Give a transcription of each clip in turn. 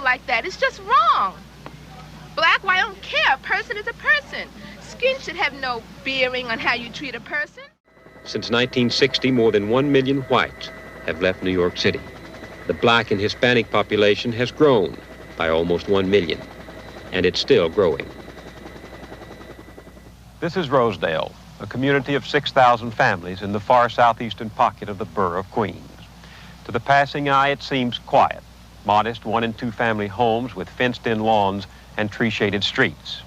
like that. It's just wrong. Black, white, I don't care. A person is a person. Skin should have no bearing on how you treat a person. Since 1960, more than 1 million whites have left New York City. The black and Hispanic population has grown by almost 1 million, and it's still growing. This is Rosedale, a community of 6,000 families in the far southeastern pocket of the borough of Queens. To the passing eye, it seems quiet. Modest 1- and 2-family homes with fenced-in lawns and tree-shaded streets.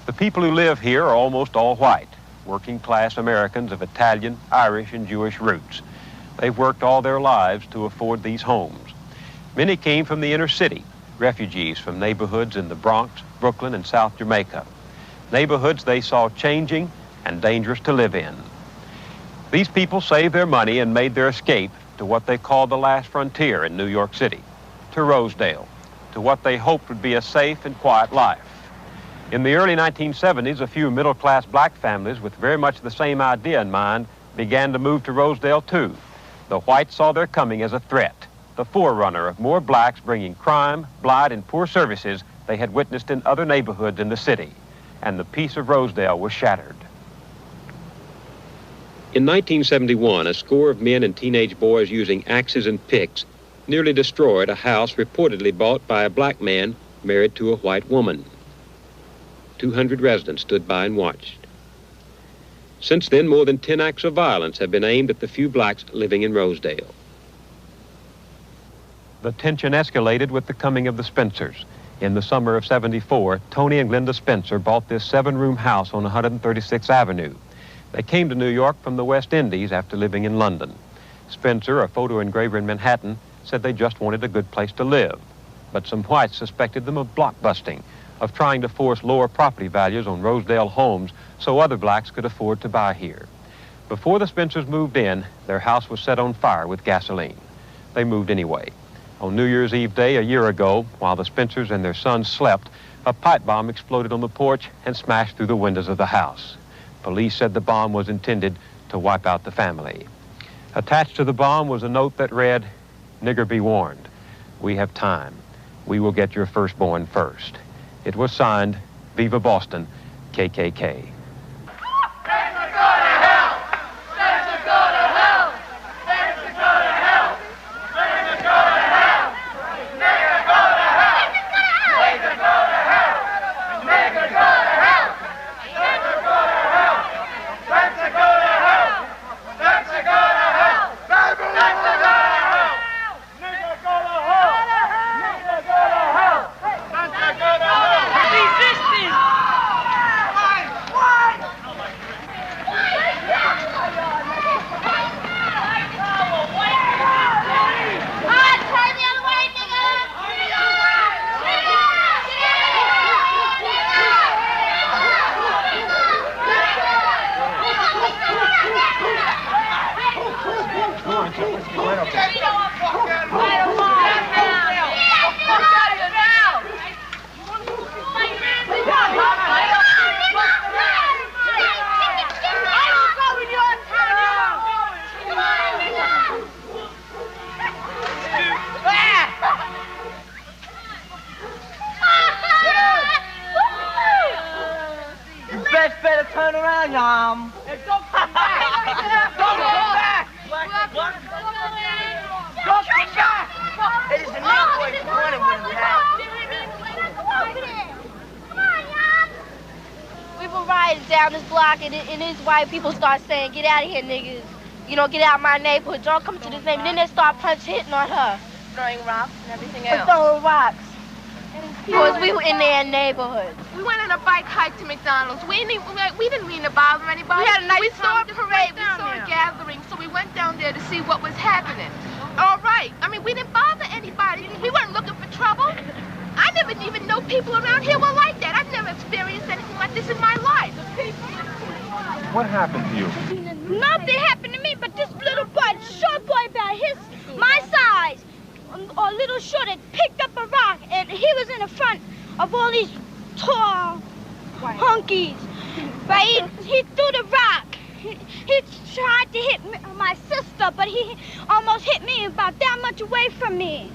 The people who live here are almost all white, working-class Americans of Italian, Irish, and Jewish roots. They've worked all their lives to afford these homes. Many came from the inner city, refugees from neighborhoods in the Bronx, Brooklyn, and South Jamaica. Neighborhoods they saw changing and dangerous to live in. These people saved their money and made their escape to what they called the last frontier in New York City, to Rosedale, to what they hoped would be a safe and quiet life. In the early 1970s, a few middle-class black families with very much the same idea in mind began to move to Rosedale too. The whites saw their coming as a threat, the forerunner of more blacks bringing crime, blight, and poor services they had witnessed in other neighborhoods in the city. And the peace of Rosedale was shattered. In 1971, a score of men and teenage boys using axes and picks nearly destroyed a house reportedly bought by a black man married to a white woman. 200 residents stood by and watched. Since then, more than 10 acts of violence have been aimed at the few blacks living in Rosedale. The tension escalated with the coming of the Spencers. In the summer of '74, Tony and Glenda Spencer bought this 7-room house on 136th Avenue. They came to New York from the West Indies after living in London. Spencer, a photo engraver in Manhattan, said they just wanted a good place to live. But some whites suspected them of blockbusting, of trying to force lower property values on Rosedale homes so other blacks could afford to buy here. Before the Spencers moved in, their house was set on fire with gasoline. They moved anyway. On New Year's Eve day a year ago, while the Spencers and their sons slept, a pipe bomb exploded on the porch and smashed through the windows of the house. Police said the bomb was intended to wipe out the family. Attached to the bomb was a note that read, "Nigger, be warned. We have time. We will get your firstborn first." It was signed, Viva Boston, KKK. Turn around, Yum. Hey, don't come back. Don't come back. Don't come back. It is the main boy corner with him now. Come on, Yum. We were riding down this block, and these white people start saying, "Get out of here, niggas. You know, get out of my neighborhood. Don't come to this neighborhood." And then they start hitting on her. Throwing rocks and everything else. Throwing rocks. Because we were in their neighborhood. We went on a bike hike to McDonald's. We didn't mean to bother anybody. We had a nice We saw a parade. We down saw there. a gathering, so we went down there to see what was happening. All right. I mean, we didn't bother anybody. We weren't looking for trouble. I never even know people around here were like that. I've never experienced anything like this in my life. What happened to you? Nothing happened to me, but this little boy, short boy about my size, or little short, had picked up a rock, and he was in the front of all these tall hunkies. But he threw the rock. He tried to hit my sister, but he almost hit me about that much away from me.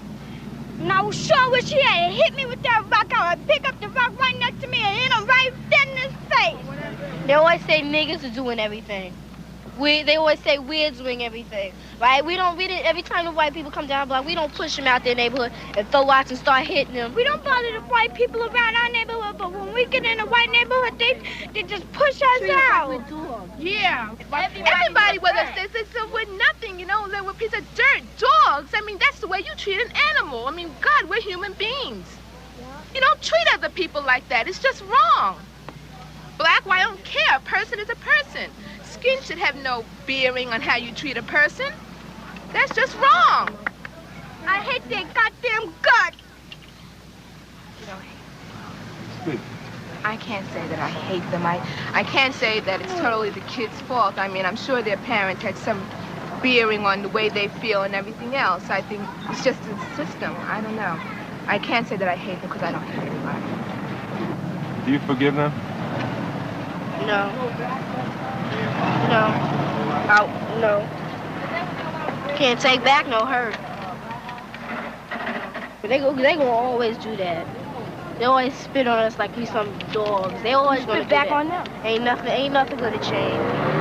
And I sure wish he had hit me with that rock. I would pick up the rock right next to me and hit him right dead in his face. They always say niggas are doing everything. They always say we're doing everything, right? Every time the white people come down the block, we don't push them out their neighborhood and throw rocks and start hitting them. We don't bother the white people around our neighborhood, but when we get in a white neighborhood, they just push us out. Yeah. Everybody with us, we're nothing, you know, we're a piece of dirt, dogs. I mean, that's the way you treat an animal. I mean, God, we're human beings. You don't treat other people like that. It's just wrong. Black, white, I don't care. A person is a person. Skin should have no bearing on how you treat a person. That's just wrong. I hate their goddamn guts. I can't say that I hate them. I can't say that it's totally the kids' fault. I mean, I'm sure their parents had some bearing on the way they feel and everything else. I think it's just the system. I don't know. I can't say that I hate them because I don't hate anybody. Do you forgive them? No. Can't take back no hurt. But they gonna always do that. They always spit on us like we some dogs. They always gonna spit back do that. on them. Ain't nothing gonna change.